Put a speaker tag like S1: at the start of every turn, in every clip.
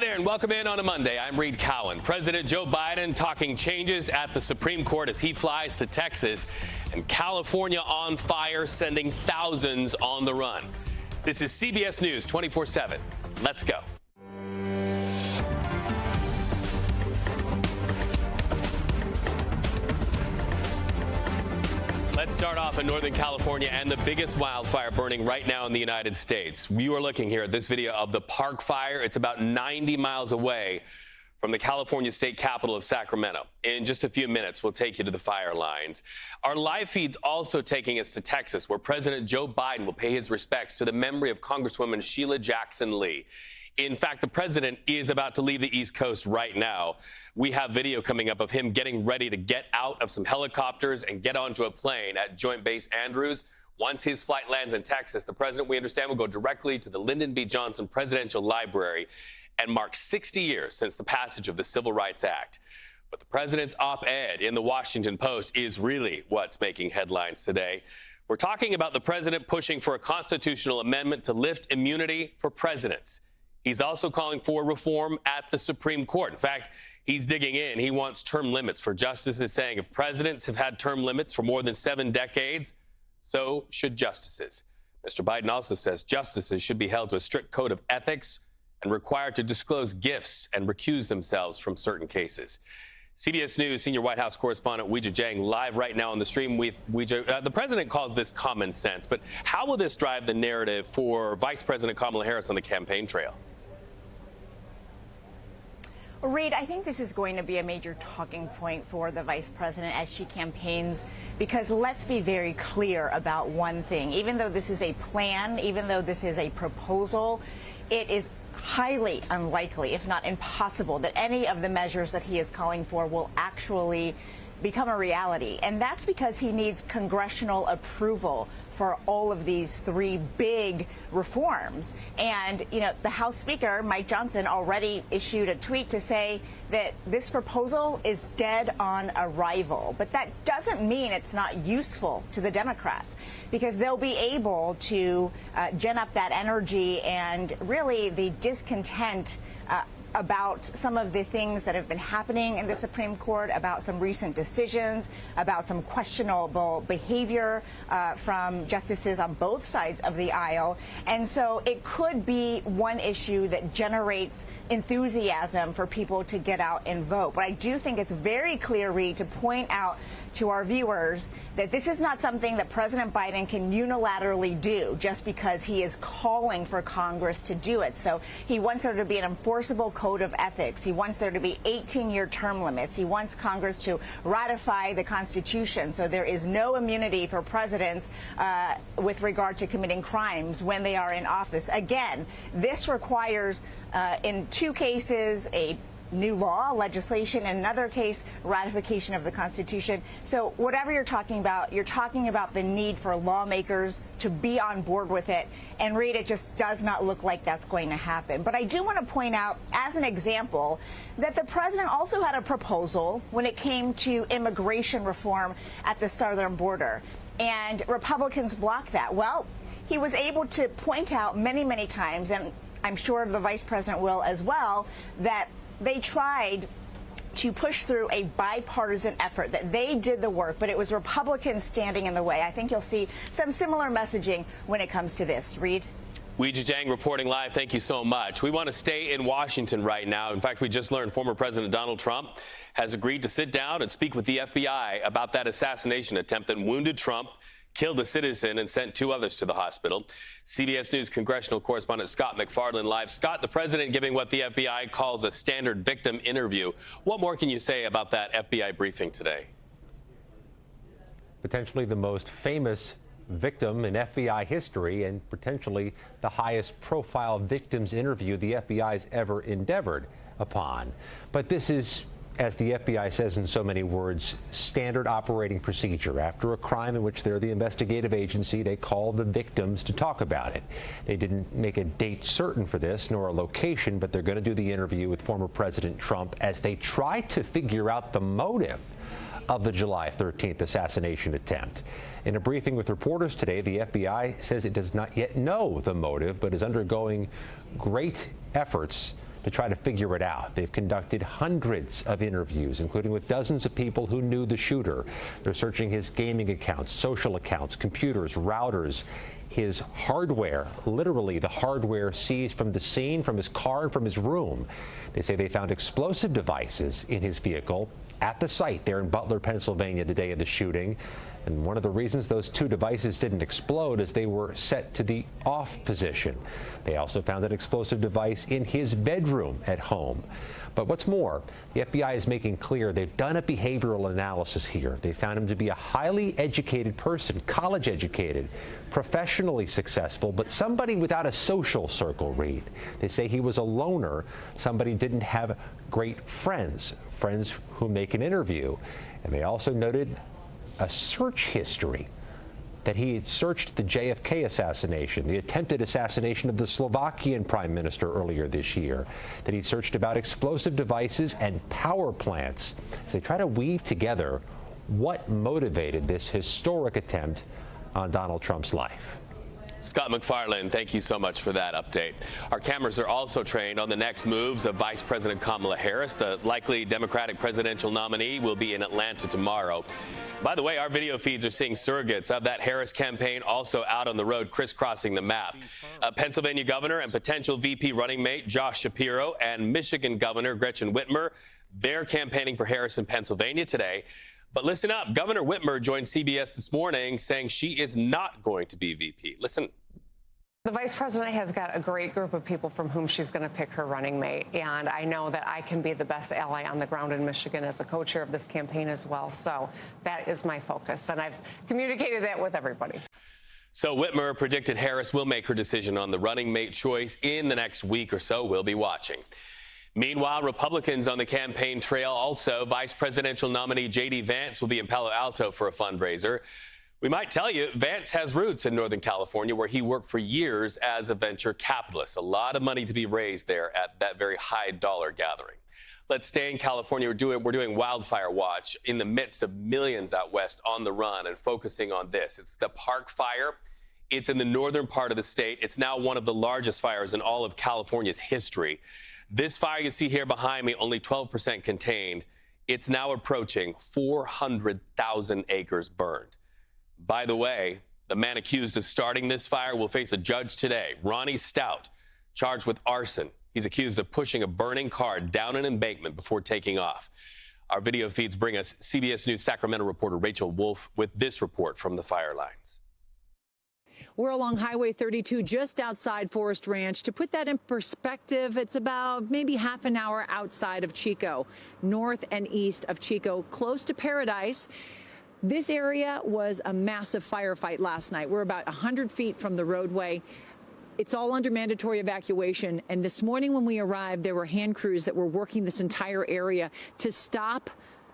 S1: there, and welcome in on a Monday. I'm Reed Cowan. President Joe Biden talking changes at the Supreme Court as he flies to Texas, and California on fire, sending thousands on the run. This is CBS News 24/7. Let's go. Let's start off in Northern California and the biggest wildfire burning right now in the United States. You are looking here at this video of the Park Fire. It's about 90 miles away from the California state capital of Sacramento. In just a few minutes, we'll take you to the fire lines. Our live feed's also taking us to Texas, where President Joe Biden will pay his respects to the memory of Congresswoman Sheila Jackson Lee. In fact, the president is about to leave the East Coast right now. We have video coming up of him getting ready to get out of some helicopters and get onto a plane at Joint Base Andrews. Once his flight lands in Texas, the president, we understand, will go directly to the Lyndon B. Johnson Presidential Library and mark 60 years since the passage of the Civil Rights Act. But the president's op-ed in the Washington Post is really what's making headlines today. We're talking about the president pushing for a constitutional amendment to lift immunity for presidents. He's also calling for reform at the Supreme Court. In fact, he's digging in. He wants term limits for justices, saying if presidents have had term limits for more than 7 decades, so should justices. Mr. Biden also says justices should be held to a strict code of ethics and required to disclose gifts and recuse themselves from certain cases. CBS News senior White House correspondent Weijia Jiang live right now on the stream with Weijia. The president calls this common sense, but how will this drive the narrative for Vice President Kamala Harris on the campaign trail?
S2: Reed, I think this is going to be a major talking point for the vice president as she campaigns, because let's be very clear about one thing. Even though this is a plan, even though this is a proposal, it is highly unlikely, if not impossible, that any of the measures that he is calling for will actually become a reality. And that's because he needs congressional approval for all of these 3 big reforms. And, you know, the House Speaker, Mike Johnson, already issued a tweet to say that this proposal is dead on arrival. But that doesn't mean it's not useful to the Democrats, because they'll be able to gin up that energy and really the discontent about some of the things that have been happening in the Supreme Court, about some recent decisions, about some questionable behavior from justices on both sides of the aisle. And so it could be one issue that generates enthusiasm for people to get out and vote. But I do think it's very clear, Reed, to point out to our viewers that this is not something that President Biden can unilaterally do just because he is calling for Congress to do it. So he wants there to be an enforceable code of ethics. He wants there to be 18-year term limits. He wants Congress to ratify the Constitution so there is no immunity for presidents with regard to committing crimes when they are in office. Again, this requires, in 2 cases, a new law, legislation, in another case, ratification of the Constitution. So whatever you're talking about the need for lawmakers to be on board with it. And Reed, it just does not look like that's going to happen. But I do want to point out, as an example, that the president also had a proposal when it came to immigration reform at the southern border. And Republicans blocked that. Well, he was able to point out many, many times, and I'm sure the vice president will as well, that they tried to push through a bipartisan effort, that they did the work, but it was Republicans standing in the way. I think you'll see some similar messaging when it comes to this. Reed?
S1: Weijia Jiang reporting live. Thank you so much. We want to stay in Washington right now. In fact, we just learned former President Donald Trump has agreed to sit down and speak with the FBI about that assassination attempt that wounded Trump, killed a citizen, and sent 2 others to the hospital. CBS News congressional correspondent Scott McFarland live. Scott, the president giving what the FBI calls a standard victim interview. What more can you say about that FBI briefing today?
S3: Potentially the most famous victim in FBI history and potentially the highest profile victims interview the FBI's ever endeavored upon. But this is, as the FBI says in so many words, standard operating procedure. After a crime in which they're the investigative agency, they call the victims to talk about it. They didn't make a date certain for this, nor a location, but they're going to do the interview with former President Trump as they try to figure out the motive of the July 13th assassination attempt. In a briefing with reporters today, the FBI says it does not yet know the motive, but is undergoing great efforts to try to figure it out. They've conducted hundreds of interviews, including with dozens of people who knew the shooter. They're searching his gaming accounts, social accounts, computers, routers, his hardware, literally the hardware seized from the scene, from his car, and from his room. They say they found explosive devices in his vehicle at the site there in Butler, Pennsylvania, the day of the shooting. And one of the reasons those two devices didn't explode is they were set to the off position. They also found an explosive device in his bedroom at home. But what's more, the FBI is making clear they've done a behavioral analysis here. They found him to be a highly educated person, college educated, professionally successful, but somebody without a social circle, Reed. They say he was a loner, somebody didn't have great friends who make an interview. And they also noted a search history, that he had searched the JFK assassination, the attempted assassination of the Slovakian prime minister earlier this year, that he searched about explosive devices and power plants as they try to weave together what motivated this historic attempt on Donald Trump's life.
S1: Scott McFarland, thank you so much for that update. Our cameras are also trained on the next moves of Vice President Kamala Harris. The likely Democratic presidential nominee will be in Atlanta tomorrow. By the way, our video feeds are seeing surrogates of that Harris campaign also out on the road, crisscrossing the map. Pennsylvania governor and potential VP running mate Josh Shapiro and Michigan Governor Gretchen Whitmer, they're campaigning for Harris in Pennsylvania today. But listen up, Governor Whitmer joined CBS this morning saying she is not going to be VP. Listen.
S4: The vice president has got a great group of people from whom she's going to pick her running mate. And I know that I can be the best ally on the ground in Michigan as a co-chair of this campaign as well. So that is my focus. And I've communicated that with everybody.
S1: So Whitmer predicted Harris will make her decision on the running mate choice in the next week or so. We'll be watching. Meanwhile, Republicans on the campaign trail also. Vice presidential nominee J.D. Vance will be in Palo Alto for a fundraiser. We might tell you, Vance has roots in Northern California, where he worked for years as a venture capitalist. A lot of money to be raised there at that very high dollar gathering. Let's stay in California. We're doing wildfire watch in the midst of millions out west on the run and focusing on this. It's the Park Fire. It's in the northern part of the state. It's now one of the largest fires in all of California's history. This fire you see here behind me, only 12% contained. It's now approaching 400,000 acres burned. By the way, the man accused of starting this fire will face a judge today, Ronnie Stout, charged with arson. He's accused of pushing a burning car down an embankment before taking off. Our video feeds bring us CBS News Sacramento reporter Rachel Wolf with this report from the fire lines.
S5: We're along Highway 32 just outside Forest Ranch. To put that in perspective, it's about maybe half an hour outside of Chico, north and east of Chico, close to Paradise. This area was a massive firefight last night. We're about 100 feet from the roadway. It's all under mandatory evacuation. And this morning when we arrived, there were hand crews that were working this entire area to stop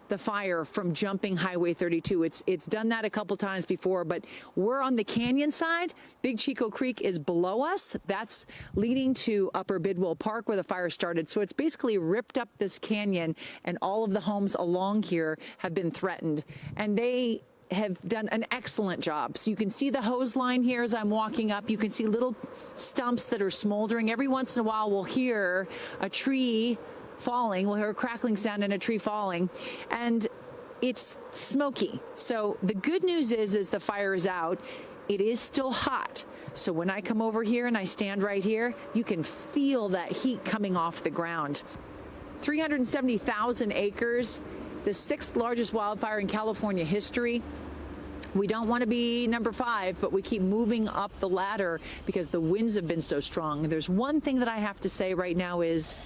S5: the fire from jumping Highway 32. It's done that a couple times before, but we're on the canyon side. Big Chico Creek is below us. That's leading to Upper Bidwell Park where the fire started. So it's basically ripped up this canyon, and all of the homes along here have been threatened. And they have done an excellent job. So you can see the hose line here as I'm walking up. You can see little stumps that are smoldering. Every once in a while we'll hear a tree falling. We'll hear a crackling sound and a tree falling, and it's smoky. So the good news is the fire is out. It is still hot. So when I come over here and I stand right here, you can feel that heat coming off the ground. 370,000 acres, the sixth largest wildfire in California history. We don't want to be number 5, but we keep moving up the ladder because the winds have been so strong. There's one thing that I have to say right now is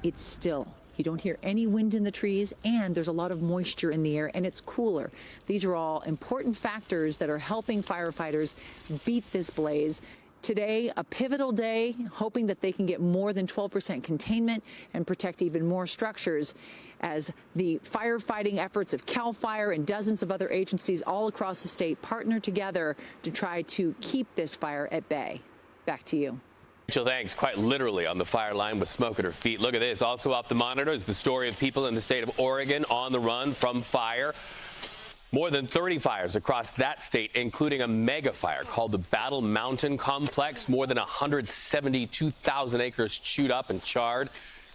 S5: it's still. You don't hear any wind in the trees, and there's a lot of moisture in the air, and it's cooler. These are all important factors that are helping firefighters beat this blaze. Today, a pivotal day, hoping that they can get more than 12% containment and protect even more structures as the firefighting efforts of CAL FIRE and dozens of other agencies all across the state partner together to try to keep this fire at bay. Back to you.
S1: Rachel, thanks. Quite literally on the fire line with smoke at her feet. Look at this. Also off the monitor is the story of people in the state of Oregon on the run from fire. More than 30 fires across that state, including a mega fire called the Battle Mountain Complex. More than 172,000 acres chewed up and charred.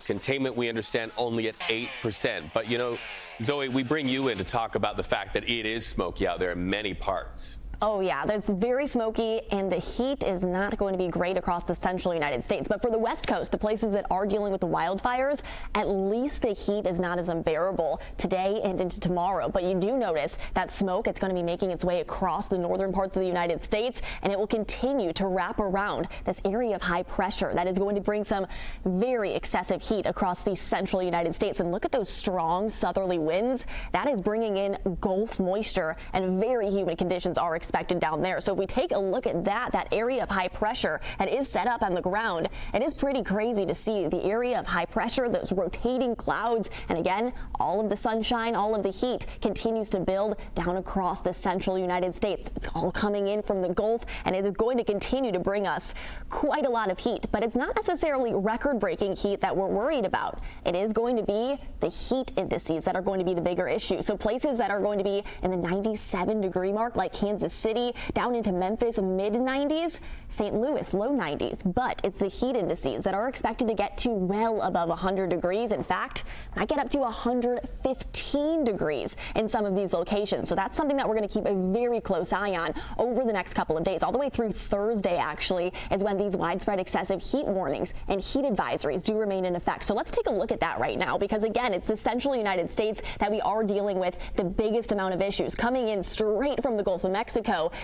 S1: Containment, we understand, only at 8%. But, you know, Zoe, we bring you in to talk about the fact that it is smoky out there in many parts.
S6: Oh, yeah, it's very smoky, and the heat is not going to be great across the central United States. But for the West Coast, the places that are dealing with the wildfires, at least the heat is not as unbearable today and into tomorrow. But you do notice that smoke, it's going to be making its way across the northern parts of the United States, and it will continue to wrap around this area of high pressure that is going to bring some very excessive heat across the central United States. And look at those strong southerly winds. That is bringing in Gulf moisture, and very humid conditions are expected down there. So if we take a look at that area of high pressure that is set up on the ground, it is pretty crazy to see the area of high pressure, those rotating clouds, and again, all of the sunshine, all of the heat continues to build down across the central United States. It's all coming in from the Gulf, and it is going to continue to bring us quite a lot of heat, but it's not necessarily record-breaking heat that we're worried about. It is going to be the heat indices that are going to be the bigger issue. So places that are going to be in the 97-degree mark, like Kansas City, down into Memphis, mid-90s, St. Louis, low 90s. But it's the heat indices that are expected to get to well above 100 degrees. In fact, might get up to 115 degrees in some of these locations. So that's something that we're going to keep a very close eye on over the next couple of days. All the way through Thursday, actually, is when these widespread excessive heat warnings and heat advisories do remain in effect. So let's take a look at that right now, because again, it's the central United States that we are dealing with the biggest amount of issues coming in straight from the Gulf of Mexico,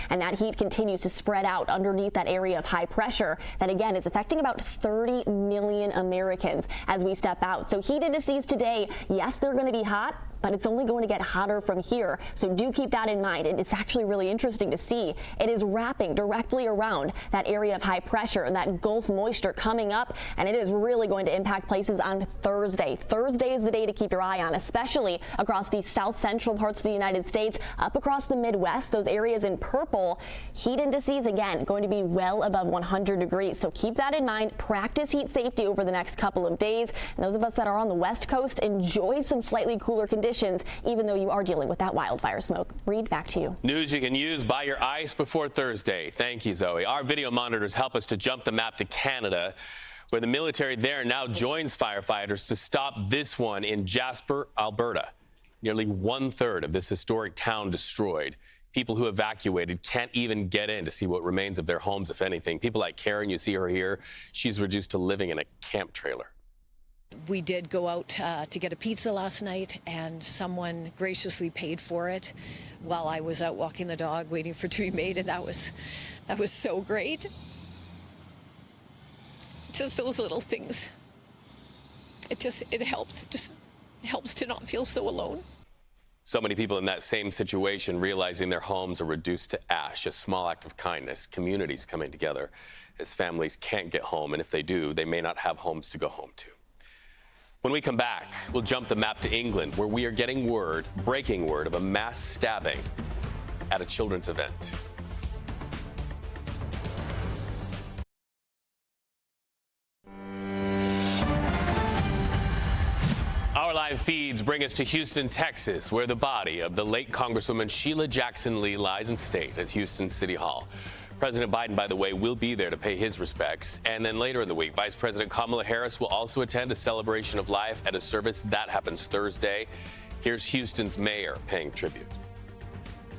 S6: and that heat continues to spread out underneath that area of high pressure that again is affecting about 30 million Americans as we step out. So heat indices today, yes, they're going to be hot, but it's only going to get hotter from here. So do keep that in mind. And it's actually really interesting to see. It is wrapping directly around that area of high pressure and that Gulf moisture coming up, and it is really going to impact places on Thursday. Thursday is the day to keep your eye on, especially across the south central parts of the United States, up across the Midwest, those areas in purple. Heat indices, again, going to be well above 100 degrees. So keep that in mind. Practice heat safety over the next couple of days. And those of us that are on the West Coast, enjoy some slightly cooler conditions, even though you are dealing with that wildfire smoke. Reed, back to you.
S1: News you can use. Buy your ice before Thursday. Thank you, Zoe. Our video monitors help us to jump the map to Canada, where the military there now joins firefighters to stop this one in Jasper, Alberta. Nearly 1/3 of this historic town destroyed. People who evacuated can't even get in to see what remains of their homes, if anything. People like Karen, you see her here. She's reduced to living in a camp trailer.
S7: We did go out to get a pizza last night, and someone graciously paid for it while I was out walking the dog, waiting for it to be made, and that was so great. Just those little things. It helps to not feel so alone.
S1: So many people in that same situation realizing their homes are reduced to ash, a small act of kindness, communities coming together as families can't get home, and if they do, they may not have homes to go home to. When we come back, we'll jump the map to England, where we are getting breaking word of a mass stabbing at a children's event. Our live feeds bring us to Houston, Texas, where the body of the late Congresswoman Sheila Jackson Lee lies in state at Houston City Hall. President Biden, by the way, will be there to pay his respects. And then later in the week, Vice President Kamala Harris will also attend a celebration of life at a service that happens Thursday. Here's Houston's mayor paying tribute.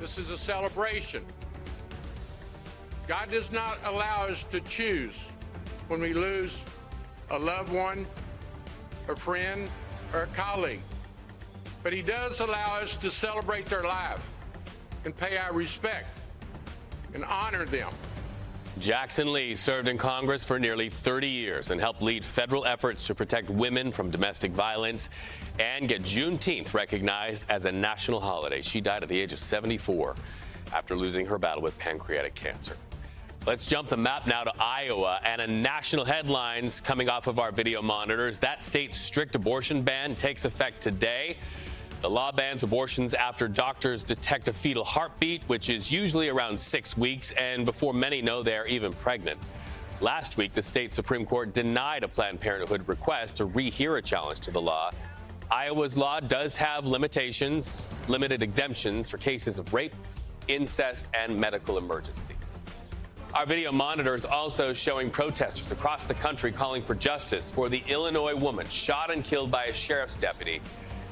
S8: This is a celebration. God does not allow us to choose when we lose a loved one, a friend, or a colleague. But he does allow us to celebrate their life and pay our respect and honor them.
S1: Jackson Lee served in Congress for nearly 30 years and helped lead federal efforts to protect women from domestic violence and get Juneteenth recognized as a national holiday. She died at the age of 74 after losing her battle with pancreatic cancer. Let's jump the map now to Iowa and a national headlines coming off of our video monitors. That state's strict abortion ban takes effect today. The law bans abortions after doctors detect a fetal heartbeat, which is usually around 6 weeks, and before many know they're even pregnant. Last week, the state Supreme Court denied a Planned Parenthood request to rehear a challenge to the law. Iowa's law does have limitations, limited exemptions for cases of rape, incest, and medical emergencies. Our video monitor is also showing protesters across the country calling for justice for the Illinois woman shot and killed by a sheriff's deputy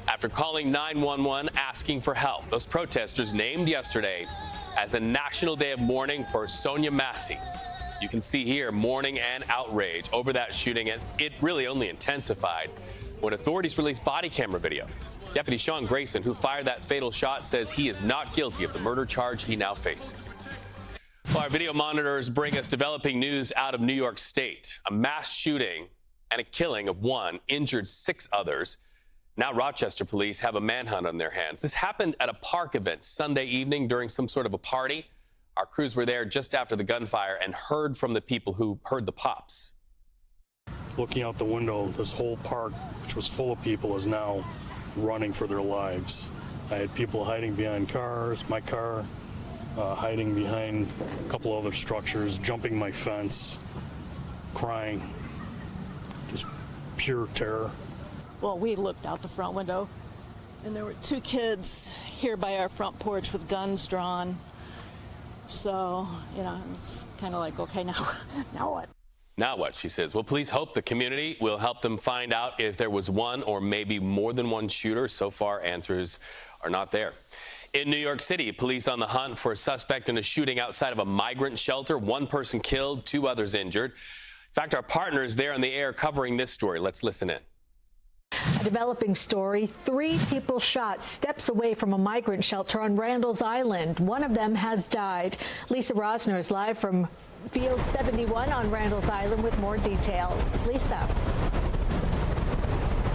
S1: after calling 911 asking for help. Those protesters named yesterday as a national day of mourning for Sonia Massey. You can see here mourning and outrage over that shooting, and it really only intensified when authorities released body camera video. Deputy Sean Grayson, who fired that fatal shot, says he is not guilty of the murder charge he now faces. Well, our video monitors bring us developing news out of New York State. A mass shooting and a killing of one injured 6 others. Now Rochester police have a manhunt on their hands. This happened at a park event Sunday evening during some sort of a party. Our crews were there just after the gunfire and heard from the people who heard the pops.
S9: Looking out the window, this whole park, which was full of people, is now running for their lives. I had people hiding behind cars, my car, hiding behind a couple other structures, jumping my fence, crying, just pure terror.
S10: Well, we looked out the front window, and there were 2 kids here by our front porch with guns drawn. So, it's kind of like, okay, now what?
S1: Now what, she says. Well, police hope the community will help them find out if there was one or maybe more than one shooter. So far, answers are not there. In New York City, police on the hunt for a suspect in a shooting outside of a migrant shelter. 1 person killed, 2 others injured. In fact, our partner is there on the air covering this story. Let's listen in.
S11: A developing story, 3 people shot steps away from a migrant shelter on Randall's Island. One of them has died. Lisa Rosner is live from Field 71 on Randall's Island with more details. Lisa.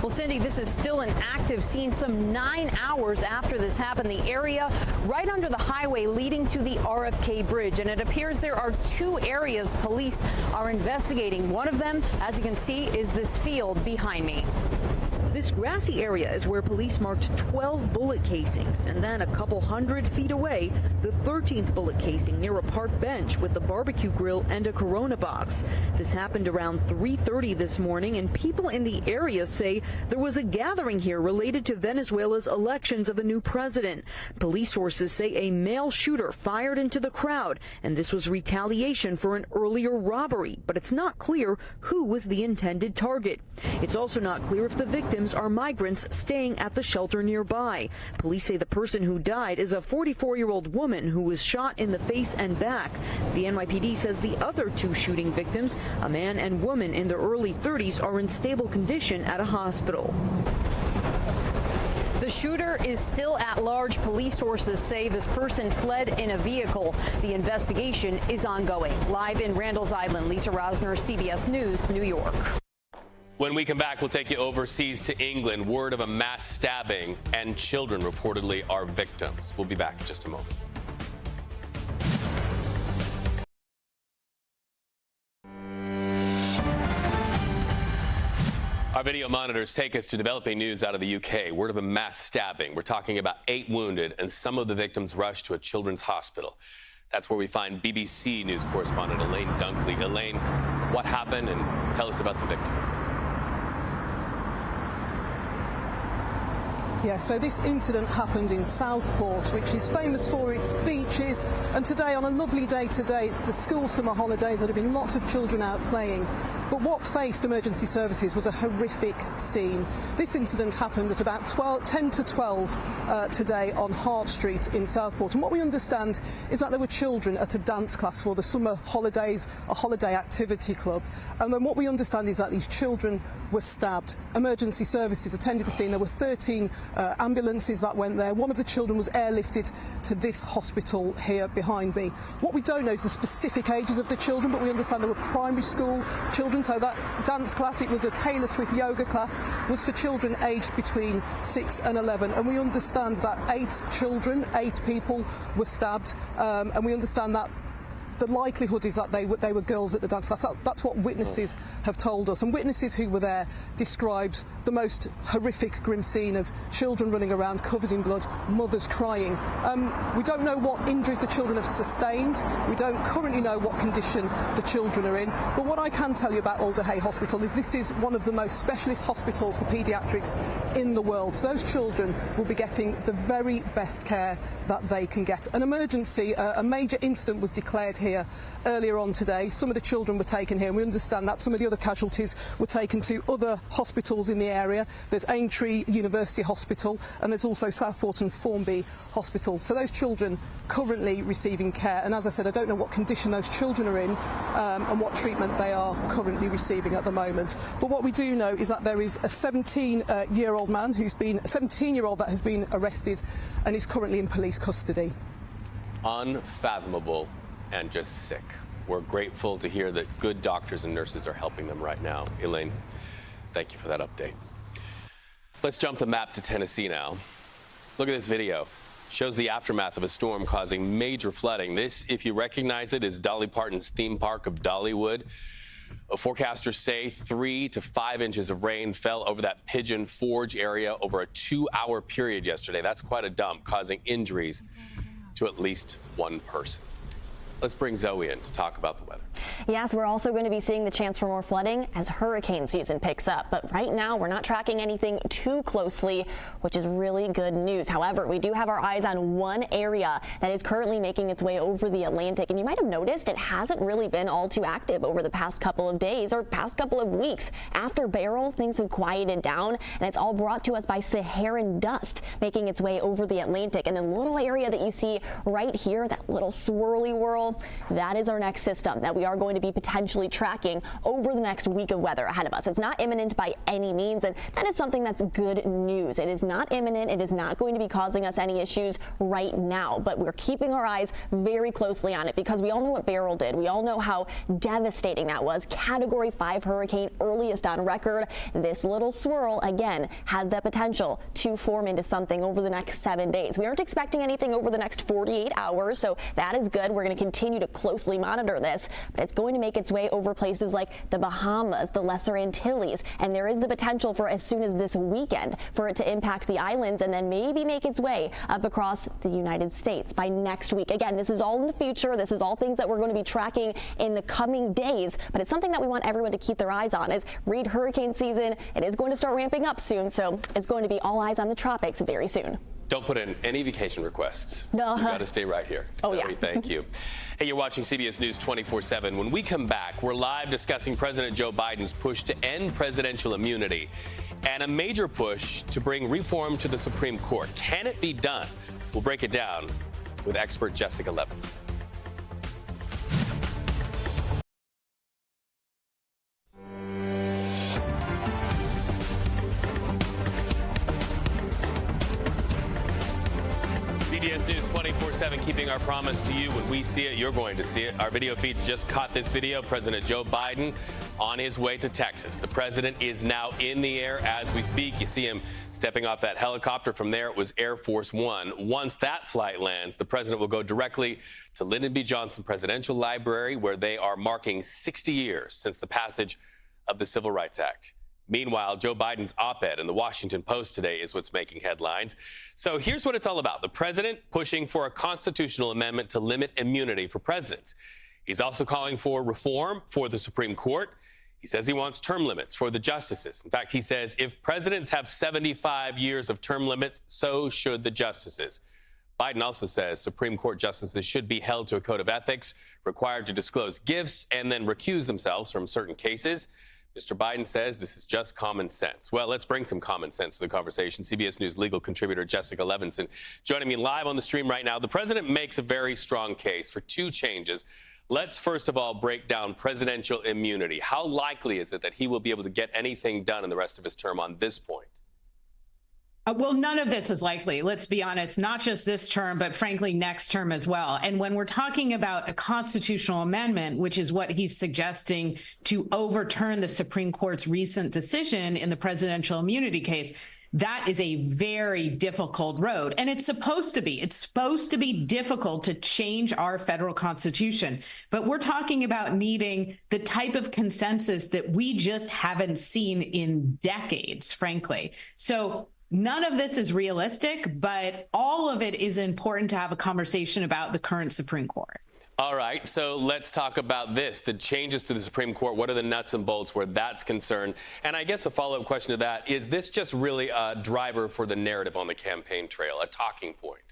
S12: Well, Cindy, this is still an active scene some 9 hours after this happened. The area right under the highway leading to the RFK Bridge. And it appears there are 2 areas police are investigating. One of them, as you can see, is this field behind me. This grassy area is where police marked 12 bullet casings, and then a couple 100 feet away, the 13th bullet casing near a park bench with a barbecue grill and a Corona box. This happened around 3:30 this morning, and people in the area say there was a gathering here related to Venezuela's elections of a new president. Police sources say a male shooter fired into the crowd, and this was retaliation for an earlier robbery, but it's not clear who was the intended target. It's also not clear if the victims are migrants staying at the shelter nearby. Police say the person who died is a 44-year-old woman who was shot in the face and back. The NYPD says the other 2 shooting victims, a man and woman in their early 30s, are in stable condition at a hospital. The shooter is still at large. Police sources say this person fled in a vehicle. The investigation is ongoing. Live in Randall's Island, Lisa Rosner, CBS News, New York.
S1: When we come back, we'll take you overseas to England. Word of a mass stabbing, and children reportedly are victims. We'll be back in just a moment. Our video monitors take us to developing news out of the UK. Word of a mass stabbing. We're talking about 8 wounded, and some of the victims rushed to a children's hospital. That's where we find BBC News correspondent Elaine Dunkley. Elaine, what happened, and tell us about the victims.
S13: Yeah, so this incident happened in Southport, which is famous for its beaches. And today, on a lovely day today, it's the school summer holidays. There have been lots of children out playing. But what faced emergency services was a horrific scene. This incident happened at about 10 to 12 today on Hart Street in Southport. And what we understand is that there were children at a dance class for the summer holidays, a holiday activity club. And then what we understand is that these children were stabbed. Emergency services attended the scene. There were 13 ambulances that went there. One of the children was airlifted to this hospital here behind me. What we don't know is the specific ages of the children, but we understand they were primary school children. So that dance class, it was a Taylor Swift yoga class, was for children aged between 6 and 11. And we understand that 8 people were stabbed. And we understand that the likelihood is that they were girls at the dance class. That's what witnesses have told us. And witnesses who were there described the most horrific, grim scene of children running around covered in blood, mothers crying. We don't know what injuries the children have sustained. We don't currently know what condition the children are in. But what I can tell you about Alder Hey Hospital is this is one of the most specialist hospitals for paediatrics in the world. So those children will be getting the very best care that they can get. An emergency, a major incident was declared here earlier on today. Some of the children were taken here, and we understand that some of the other casualties were taken to other hospitals in the area. There's Aintree University Hospital, and there's also Southport and Formby Hospital. So those children currently receiving care, and as I said, I don't know what condition those children are in and what treatment they are currently receiving at the moment. But what we do know is that there is a 17-year-old man who's been, a 17-year-old that has been arrested and is currently in police custody.
S1: Unfathomable and just sick. We're grateful to hear that good doctors and nurses are helping them right now. Elaine, thank you for that update. Let's jump the map to Tennessee now. Look at this video. Shows the aftermath of a storm causing major flooding. This, if you recognize it, is Dolly Parton's theme park of Dollywood. Forecasters say 3 to 5 inches of rain fell over that Pigeon Forge area over a 2-hour period yesterday. That's quite a dump, causing injuries to at least one person. Let's bring Zoe in to talk about the weather.
S6: Yes, we're also going to be seeing the chance for more flooding as hurricane season picks up. But right now, we're not tracking anything too closely, which is really good news. However, we do have our eyes on one area that is currently making its way over the Atlantic. And you might have noticed it hasn't really been all too active over the past couple of days or past couple of weeks. After Beryl, things have quieted down, and it's all brought to us by Saharan dust making its way over the Atlantic. And the little area that you see right here, that little swirly whirl, that is our next system that we are going to be potentially tracking over the next week of weather ahead of us. It's not imminent by any means, and that is something that's good news. It is not imminent. It is not going to be causing us any issues right now, but we're keeping our eyes very closely on it because we all know what Beryl did. We all know how devastating that was. Category 5 hurricane, earliest on record. This little swirl, again, has the potential to form into something over the next 7 days. We aren't expecting anything over the next 48 hours, so that is good. We're going to continue to closely monitor this, but it's going to make its way over places like the Bahamas, the Lesser Antilles, and there is the potential for as soon as this weekend for it to impact the islands and then maybe make its way up across the United States by next week. Again, this is all in the future. This is all things that we're going to be tracking in the coming days, but it's something that we want everyone to keep their eyes on. As read hurricane season, it is going to start ramping up soon, so it's going to be all eyes on the tropics very soon.
S1: Don't put in any vacation requests.
S6: No.
S1: You got to stay right here.
S6: Oh,
S1: Zoe,
S6: yeah.
S1: Thank you. Hey, you're watching CBS News 24/7. When we come back, we're live discussing President Joe Biden's push to end presidential immunity and a major push to bring reform to the Supreme Court. Can it be done? We'll break it down with expert Jessica Levinson. CBS News 24/7, keeping our promise to you. When we see it, you're going to see it. Our video feeds just caught this video. President Joe Biden on his way to Texas. The president is now in the air as we speak. You see him stepping off that helicopter. From there, it was Air Force One. Once that flight lands, the president will go directly to Lyndon B. Johnson Presidential Library, where they are marking 60 years since the passage of the Civil Rights Act. Meanwhile, Joe Biden's op-ed in the Washington Post today is what's making headlines. So here's what it's all about. The president pushing for a constitutional amendment to limit immunity for presidents. He's also calling for reform for the Supreme Court. He says he wants term limits for the justices. In fact, he says if presidents have 75 years of term limits, so should the justices. Biden also says Supreme Court justices should be held to a code of ethics, required to disclose gifts, and then recuse themselves from certain cases. Mr. Biden says this is just common sense. Well, let's bring some common sense to the conversation. CBS News legal contributor Jessica Levinson joining me live on the stream right now. The president makes a very strong case for two changes. Let's first of all break down presidential immunity. How likely is it that he will be able to get anything done in the rest of his term on this point?
S14: Well, none of this is likely, let's be honest, not just this term, but frankly, next term as well. And when we're talking about a constitutional amendment, which is what he's suggesting to overturn the Supreme Court's recent decision in the presidential immunity case, that is a very difficult road. And it's supposed to be. It's supposed to be difficult to change our federal constitution. But we're talking about needing the type of consensus that we just haven't seen in decades, frankly. So none of this is realistic, but all of it is important to have a conversation about the current Supreme Court.
S1: All right, so let's talk about this, the changes to the Supreme Court. What are the nuts and bolts where that's concerned? And I guess a follow-up question to that, is this just really a driver for the narrative on the campaign trail, a talking point?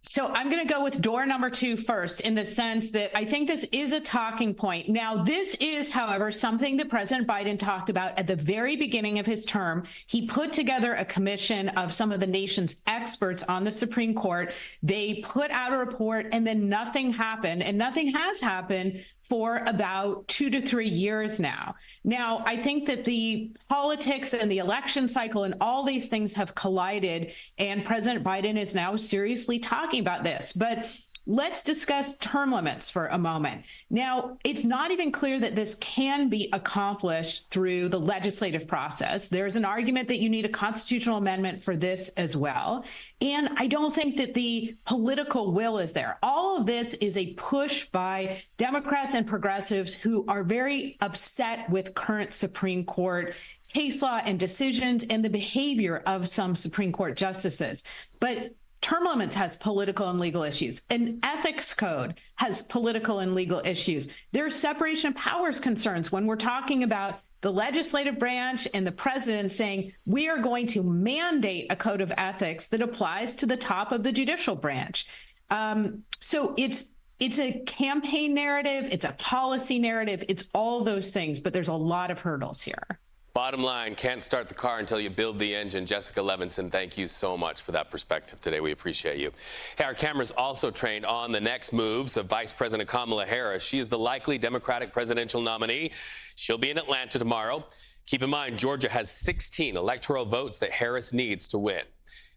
S14: So I'm going to go with door number 2 first, in the sense that I think this is a talking point. Now, this is, however, something that President Biden talked about at the very beginning of his term. He put together a commission of some of the nation's experts on the Supreme Court. They put out a report, and then nothing happened, and nothing has happened for about 2 to 3 years now. Now, I think that the politics and the election cycle and all these things have collided, and President Biden is now seriously talking about this. But let's discuss term limits for a moment. Now, it's not even clear that this can be accomplished through the legislative process. There's an argument that you need a constitutional amendment for this as well. And I don't think that the political will is there. All of this is a push by Democrats and progressives who are very upset with current Supreme Court case law and decisions and the behavior of some Supreme Court justices. But term limits has political and legal issues. An ethics code has political and legal issues. There are separation of powers concerns when we're talking about the legislative branch and the president saying, we are going to mandate a code of ethics that applies to the top of the judicial branch. So it's a campaign narrative, it's a policy narrative, it's all those things, but there's a lot of hurdles here.
S1: Bottom line, can't start the car until you build the engine. Jessica Levinson, thank you so much for that perspective today. We appreciate you. Hey, our cameras also trained on the next moves of Vice President Kamala Harris. She is the likely Democratic presidential nominee. She'll be in Atlanta tomorrow. Keep in mind, Georgia has 16 electoral votes that Harris needs to win.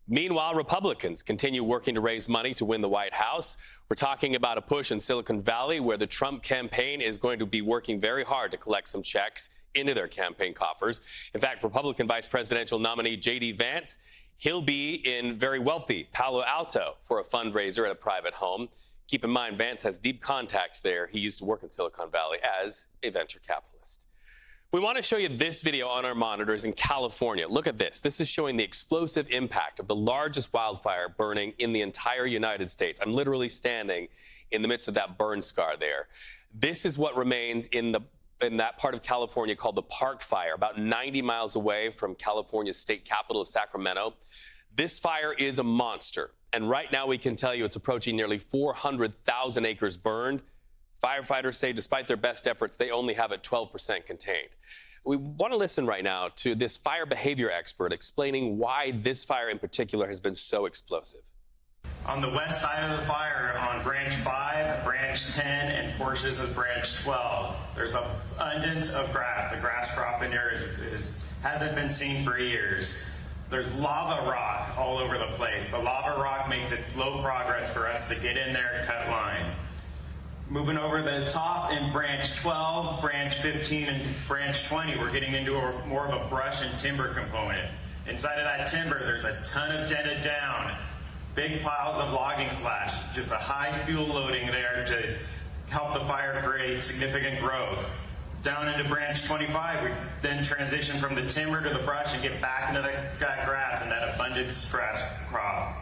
S1: Meanwhile, Republicans continue working to raise money to win the White House. We're talking about a push in Silicon Valley where the Trump campaign is going to be working very hard to collect some checks into their campaign coffers. In fact, Republican vice presidential nominee J.D. Vance, he'll be in very wealthy Palo Alto for a fundraiser at a private home. Keep in mind, Vance has deep contacts there. He used to work in Silicon Valley as a venture capitalist. We want to show you this video on our monitors in California. Look at this. This is showing the explosive impact of the largest wildfire burning in the entire United States. I'm literally standing in the midst of that burn scar there. This is what remains in that part of California called the Park Fire, about 90 miles away from California's state capital of Sacramento. This fire is a monster, and right now we can tell you it's approaching nearly 400,000 acres burned. Firefighters say despite their best efforts, they only have it 12% contained. We want to listen right now to this fire behavior expert explaining why this fire in particular has been so explosive.
S15: On the west side of the fire, on branch 5, branch 10, and portions of branch 12, there's abundance of grass. The grass crop in here hasn't been seen for years. There's lava rock all over the place. The lava rock makes it slow progress for us to get in there and cut line. Moving over the top in branch 12, branch 15, and branch 20, we're getting into more of a brush and timber component. Inside of that timber, there's a ton of dented down, big piles of logging slash, just a high fuel loading there to help the fire create significant growth. Down into branch 25, we then transition from the timber to the brush and get back into that grass and that abundant grass crop.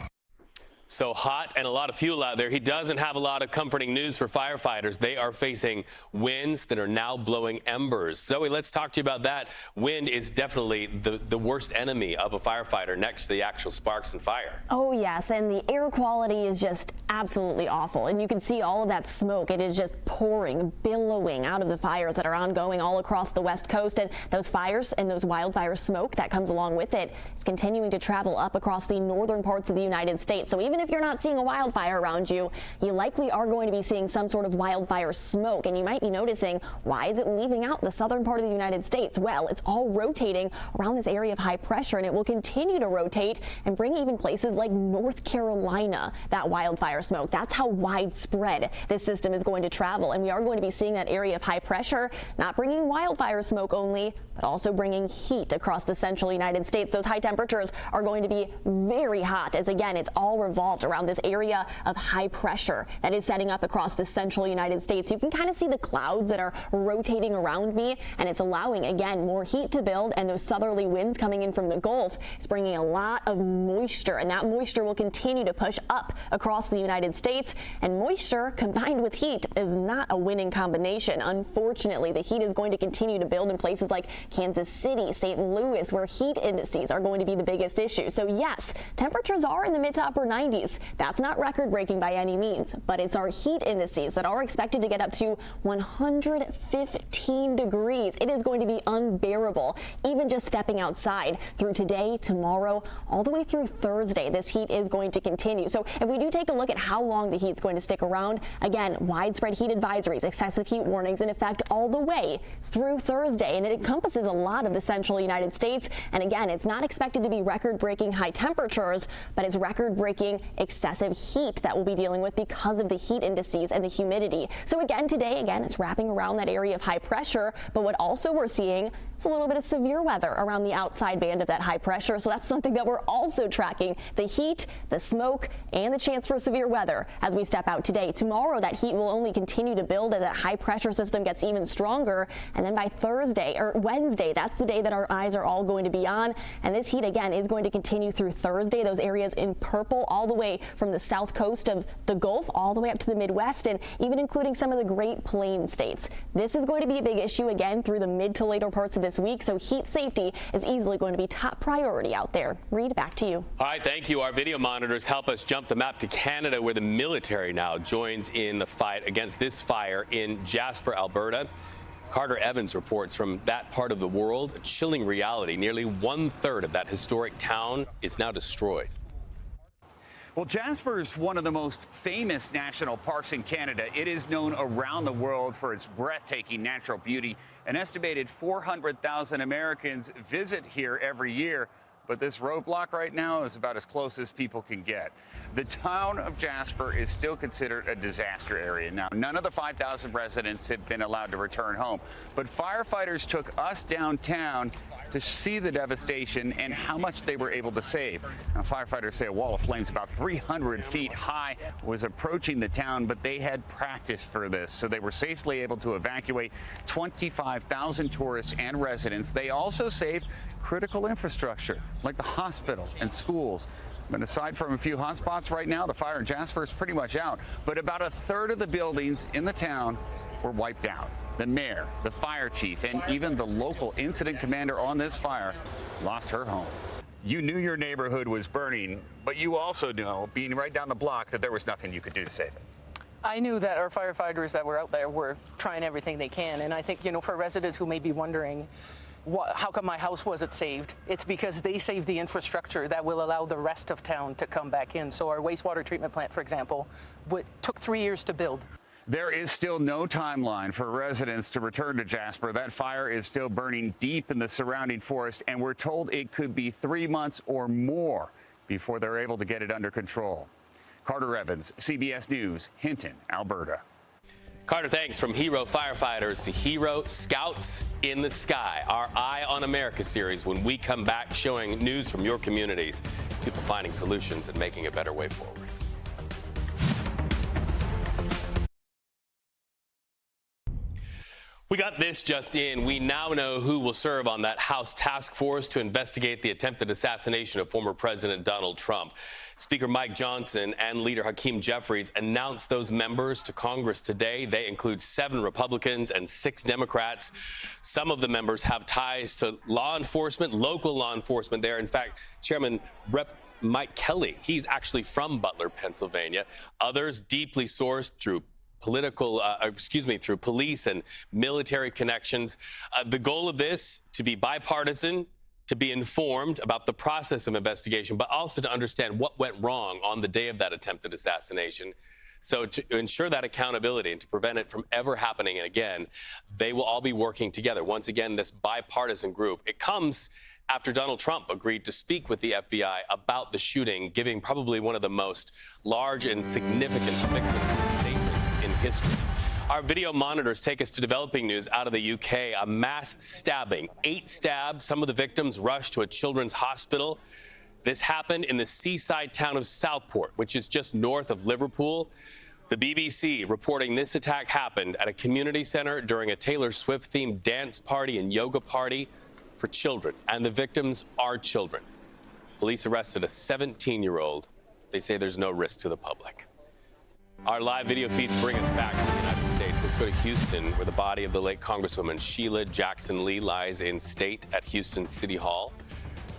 S1: So hot and a lot of fuel out there. He doesn't have a lot of comforting news for firefighters. They are facing winds that are now blowing embers. Zoe, let's talk to you about that. Wind is definitely the worst enemy of a firefighter next to the actual sparks and fire.
S6: Oh, yes, and the air quality is just absolutely awful. And you can see all of that smoke. It is just pouring, billowing out of the fires that are ongoing all across the West Coast. And those fires and those wildfire smoke that comes along with it is continuing to travel up across the northern parts of the United States. So even if you're not seeing a wildfire around you, you likely are going to be seeing some sort of wildfire smoke. And you might be noticing, why is it leaving out the southern part of the United States? Well, it's all rotating around this area of high pressure, and it will continue to rotate and bring even places like North Carolina that wildfire smoke. That's how widespread this system is going to travel. And we are going to be seeing that area of high pressure, not bringing wildfire smoke only, but also bringing heat across the central United States. Those high temperatures are going to be very hot, as again, it's all revolved around this area of high pressure that is setting up across the central United States. You can kind of see the clouds that are rotating around me, and it's allowing, again, more heat to build, and those southerly winds coming in from the Gulf is bringing a lot of moisture, and that moisture will continue to push up across the United States. And moisture combined with heat is not a winning combination. Unfortunately, the heat is going to continue to build in places like Kansas City, St. Louis, where heat indices are going to be the biggest issue. So yes, temperatures are in the mid to upper 90s. That's not record-breaking by any means, but it's our heat indices that are expected to get up to 115 degrees. It is going to be unbearable, even just stepping outside through today, tomorrow, all the way through Thursday. This heat is going to continue. So if we do take a look at how long the heat's going to stick around, again, widespread heat advisories, excessive heat warnings in effect all the way through Thursday, and it encompasses a lot of the central United States. And again, it's not expected to be record-breaking high temperatures, but it's record-breaking excessive heat that we'll be dealing with because of the heat indices and the humidity. So again, today, it's wrapping around that area of high pressure, but what also we're seeing is a little bit of severe weather around the outside band of that high pressure. So that's something that we're also tracking: the heat, the smoke, and the chance for severe weather as we step out today. Tomorrow, that heat will only continue to build as that high pressure system gets even stronger. And then by Thursday or Wednesday, that's the day that our eyes are all going to be on. And this heat, again, is going to continue through Thursday. Those areas in purple, all the way from the south coast of the Gulf all the way up to the Midwest, and even including some of the Great Plains states. This is going to be a big issue again through the mid to later parts of this week. So heat safety is easily going to be top priority out there. Reed, back to you.
S1: All right, thank you. Our video monitors help us jump the map to Canada, where the military now joins in the fight against this fire in Jasper, Alberta. Carter Evans reports from that part of the world. A chilling reality. Nearly 1/3 of that historic town is now destroyed.
S16: Well, Jasper is one of the most famous national parks in Canada. It is known around the world for its breathtaking natural beauty. An estimated 400,000 Americans visit here every year. But this roadblock right now is about as close as people can get. The town of Jasper is still considered a disaster area. Now, none of the 5,000 residents have been allowed to return home. But firefighters took us downtown to see the devastation and how much they were able to save. Now, firefighters say a wall of flames about 300 feet high was approaching the town, but they had practiced for this, so they were safely able to evacuate 25,000 tourists and residents. They also saved critical infrastructure like the hospital and schools. But aside from a few hotspots right now, the fire in Jasper is pretty much out. But about 1/3 of the buildings in the town were wiped out. The mayor, the fire chief, and even the local incident commander on this fire lost her home. You knew your neighborhood was burning, but you also know, being right down the block, that there was nothing you could do to save it.
S17: I knew that our firefighters that were out there were trying everything they can. And I think, for residents who may be wondering, how come my house wasn't saved? It's because they saved the infrastructure that will allow the rest of town to come back in. So our wastewater treatment plant, for example, took 3 years to build.
S16: There is still no timeline for residents to return to Jasper. That fire is still burning deep in the surrounding forest, and we're told it could be 3 months or more before they're able to get it under control. Carter Evans, CBS News, Hinton, Alberta.
S1: Carter, thanks. From hero firefighters to hero scouts in the sky. Our Eye on America series, when we come back, showing news from your communities, people finding solutions and making a better way forward. We got this just in. We now know who will serve on that House task force to investigate the attempted assassination of former President Donald Trump. Speaker Mike Johnson and Leader Hakeem Jeffries announced those members to Congress today. They include 7 Republicans and 6 Democrats. Some of the members have ties to law enforcement, local law enforcement there. In fact, Chairman Rep. Mike Kelly, he's actually from Butler, Pennsylvania. Others deeply sourced through through police and military connections. The goal of this, to be bipartisan, to be informed about the process of investigation, but also to understand what went wrong on the day of that attempted assassination. So to ensure that accountability and to prevent it from ever happening again, they will all be working together. Once again, this bipartisan group, it comes after Donald Trump agreed to speak with the FBI about the shooting, giving probably one of the most large and significant victims statements in history. Our video monitors take us to developing news out of the UK. A mass stabbing, 8 stabs. Some of the victims rushed to a children's hospital. This happened in the seaside town of Southport, which is just north of Liverpool. The BBC reporting this attack happened at a community center during a Taylor Swift-themed dance party and yoga party for children, and the victims are children. Police arrested a 17-year-old. They say there's no risk to the public. Our live video feeds bring us back to the United States. Let's go to Houston, where the body of the late Congresswoman Sheila Jackson Lee lies in state at Houston City Hall.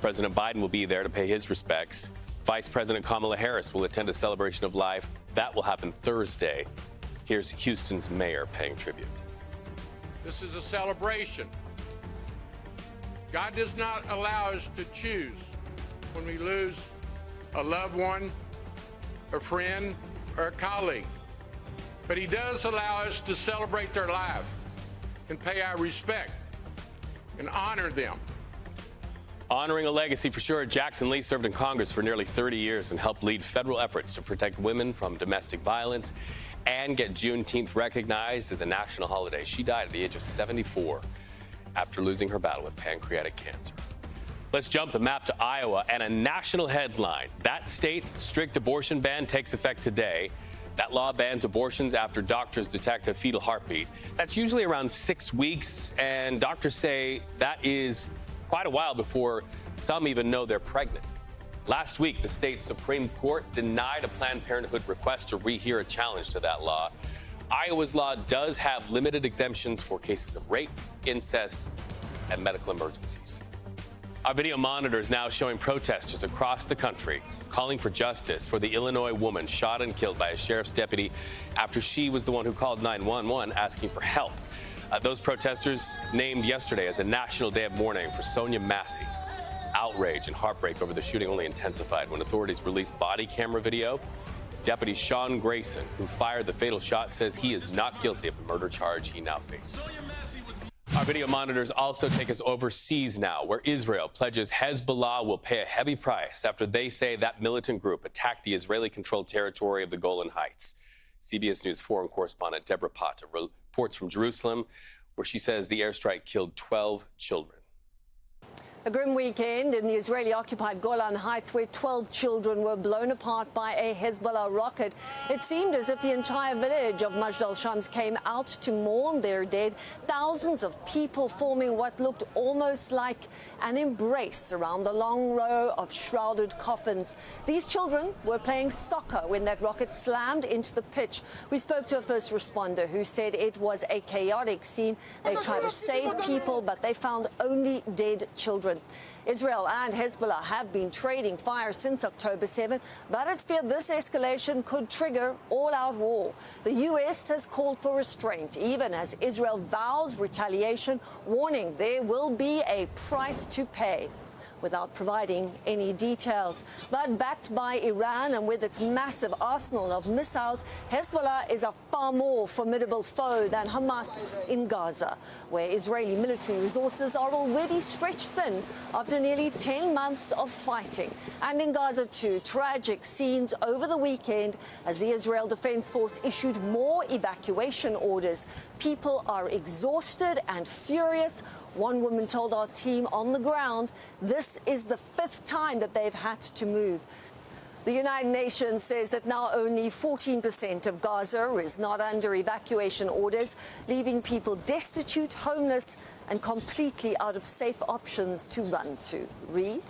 S1: President Biden will be there to pay his respects. Vice President Kamala Harris will attend a celebration of life. That will happen Thursday. Here's Houston's mayor paying tribute.
S8: This is a celebration. God does not allow us to choose when we lose a loved one, a friend, or a colleague. But he does allow us to celebrate their life and pay our respect and honor them.
S1: Honoring a legacy for sure. Jackson Lee served in Congress for nearly 30 years and helped lead federal efforts to protect women from domestic violence and get Juneteenth recognized as a national holiday. She died at the age of 74 after losing her battle with pancreatic cancer. Let's jump the map to Iowa and a national headline. That state's strict abortion ban takes effect today. That law bans abortions after doctors detect a fetal heartbeat. That's usually around 6 weeks, and doctors say that is quite a while before some even know they're pregnant. Last week, the state Supreme Court denied a Planned Parenthood request to rehear a challenge to that law. Iowa's law does have limited exemptions for cases of rape, incest, and medical emergencies. Our video monitor is now showing protesters across the country calling for justice for the Illinois woman shot and killed by a sheriff's deputy after she was the one who called 911 asking for help. Those protesters named yesterday as a national day of mourning for Sonia Massey. Outrage and heartbreak over the shooting only intensified when authorities released body camera video. Deputy Sean Grayson, who fired the fatal shot, says he is not guilty of the murder charge he now faces. Our video monitors also take us overseas now, where Israel pledges Hezbollah will pay a heavy price after they say that militant group attacked the Israeli-controlled territory of the Golan Heights. CBS News foreign correspondent Deborah Pata reports from Jerusalem, where she says the airstrike killed 12 children.
S18: A grim weekend in the Israeli-occupied Golan Heights, where 12 children were blown apart by a Hezbollah rocket. It seemed as if the entire village of Majd al-Shams came out to mourn their dead. Thousands of people forming what looked almost like an embrace around the long row of shrouded coffins. These children were playing soccer when that rocket slammed into the pitch. We spoke to a first responder who said it was a chaotic scene. They tried to save people, but they found only dead children. Israel and Hezbollah have been trading fire since October 7, but it's feared this escalation could trigger all-out war. The U.S. has called for restraint, even as Israel vows retaliation, warning there will be a price to pay, without providing any details. But backed by Iran and with its massive arsenal of missiles, Hezbollah is a far more formidable foe than Hamas in Gaza, where Israeli military resources are already stretched thin after nearly 10 months of fighting. And in Gaza too, tragic scenes over the weekend as the Israel Defense Force issued more evacuation orders. People are exhausted and furious. One woman told our team on the ground this is the 5th time that they've had to move. The United Nations says that now only 14% of Gaza is not under evacuation orders, leaving people destitute, homeless, and completely out of safe options to run to. Reed?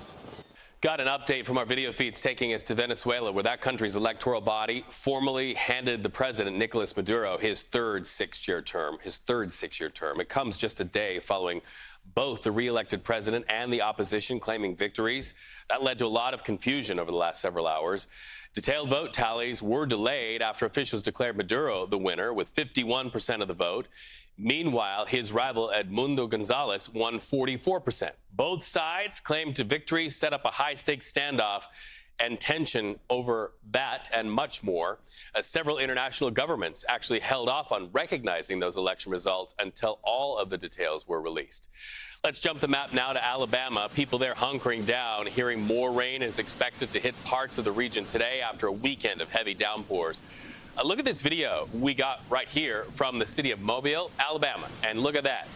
S1: Got an update from our video feeds taking us to Venezuela, where that country's electoral body formally handed the president, Nicolas Maduro, his third six-year term. It comes just a day following both the re-elected president and the opposition claiming victories. That led to a lot of confusion over the last several hours. Detailed vote tallies were delayed after officials declared Maduro the winner with 51% of the vote. Meanwhile, his rival Edmundo Gonzalez won 44%. Both sides claimed to victory, set up a high-stakes standoff, and tension over that and much more. Several international governments actually held off on recognizing those election results until all of the details were released. Let's jump the map now to Alabama. People there hunkering down, hearing more rain is expected to hit parts of the region today after a weekend of heavy downpours. Look at this video we got right here from the city of Mobile, Alabama. And look at that.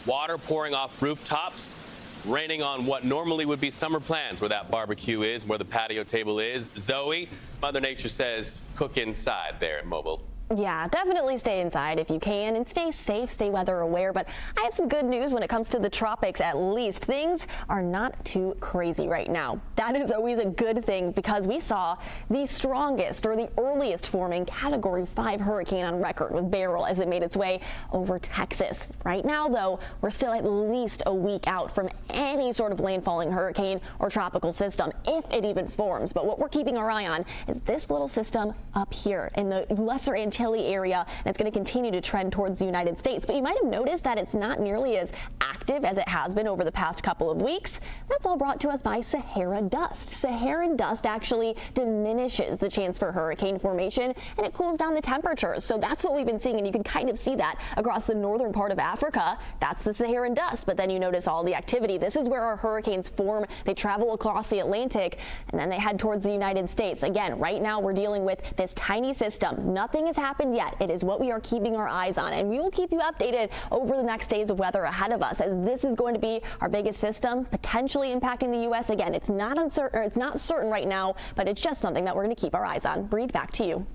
S1: Water pouring off rooftops, raining on what normally would be summer plans where that barbecue is, where the patio table is. Zoe, Mother Nature says cook inside there in Mobile.
S6: Yeah, definitely stay inside if you can and stay safe, stay weather aware. But I have some good news when it comes to the tropics, at least. Things are not too crazy right now. That is always a good thing because we saw the strongest or the earliest forming Category 5 hurricane on record with Beryl as it made its way over Texas. Right now, though, we're still at least a week out from any sort of landfalling hurricane or tropical system, if it even forms. But what we're keeping our eye on is this little system up here in the Lesser Antilles area, and it's going to continue to trend towards the United States. But you might have noticed that it's not nearly as active as it has been over the past couple of weeks. That's all brought to us by Sahara dust. Saharan dust actually diminishes the chance for hurricane formation, and it cools down the temperatures. So that's what we've been seeing, and you can kind of see that across the northern part of Africa. That's the Saharan dust. But then you notice all the activity. This is where our hurricanes form. They travel across the Atlantic, and then they head towards the United States. Again, right now we're dealing with this tiny system. Nothing has happened yet. It is what we are keeping our eyes on, and we will keep you updated over the next days of weather ahead of us, as this is going to be our biggest system potentially impacting the U.S. Again, it's not uncertain, or it's not certain right now, but it's just something that we're going to keep our eyes on. Breed, back to you.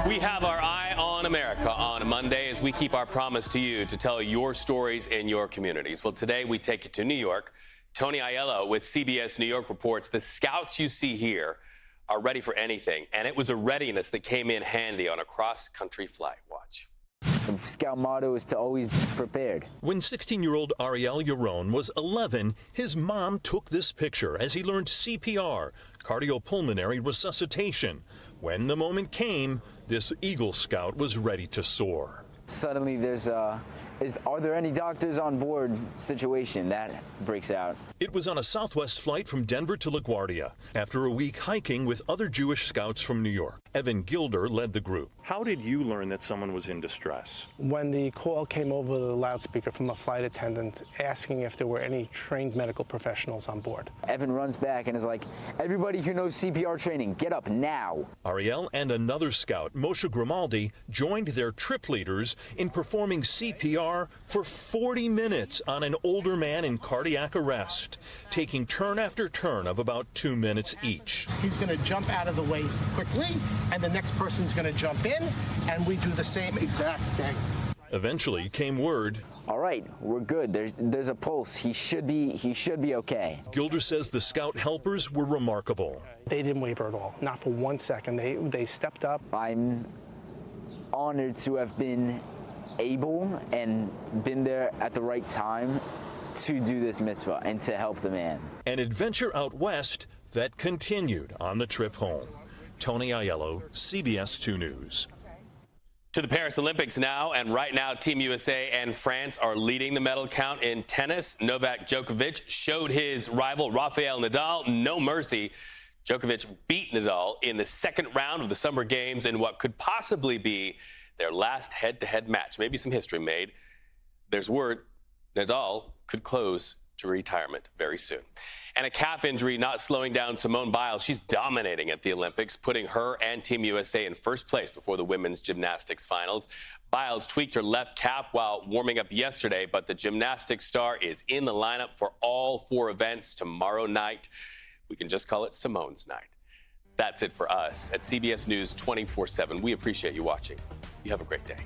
S1: We have our eye on America on Monday as we keep our promise to you to tell your stories in your communities. Well, today we take you to New York. Tony Aiello with CBS New York reports the scouts you see here are ready for anything, and it was a readiness that came in handy on a cross-country flight. Watch.
S19: The Scout motto is to always be prepared.
S20: When 16-year-old Ariel Yaron was 11, his mom took this picture as he learned CPR, cardiopulmonary resuscitation. When the moment came, this Eagle Scout was ready to soar.
S19: Suddenly there's are there any doctors on board situation that breaks out.
S20: It was on a Southwest flight from Denver to LaGuardia after a week hiking with other Jewish scouts from New York. Evan Gilder led the group.
S21: How did you learn that someone was in distress?
S22: When the call came over the loudspeaker from a flight attendant asking if there were any trained medical professionals on board.
S19: Evan runs back and is like, everybody who knows CPR training, get up now.
S20: Ariel and another scout, Moshe Grimaldi, joined their trip leaders in performing CPR for 40 minutes on an older man in cardiac arrest, taking turn after turn of about 2 minutes each.
S23: He's going to jump out of the way quickly, and the next person's going to jump in, and we do the same exact thing.
S20: Eventually came word.
S19: All right, we're good. There's a pulse. He should be okay.
S20: Gilder says the scout helpers were remarkable.
S22: They didn't waver at all, not for 1 second. They stepped up.
S19: I'm honored to have been able and been there at the right time to do this mitzvah and to help the man.
S20: An adventure out west that continued on the trip home. Tony Aiello, CBS 2 News.
S1: To the Paris Olympics now, and right now Team USA and France are leading the medal count in tennis. Novak Djokovic showed his rival Rafael Nadal no mercy. Djokovic beat Nadal in the second round of the Summer Games in what could possibly be their last head-to-head match. Maybe some history made. There's word Nadal could close to retirement very soon. And a calf injury not slowing down Simone Biles. She's dominating at the Olympics, putting her and Team USA in first place before the women's gymnastics finals. Biles tweaked her left calf while warming up yesterday, but the gymnastics star is in the lineup for all 4 events tomorrow night. We can just call it Simone's night. That's it for us at CBS News 24/7. We appreciate you watching. You have a great day.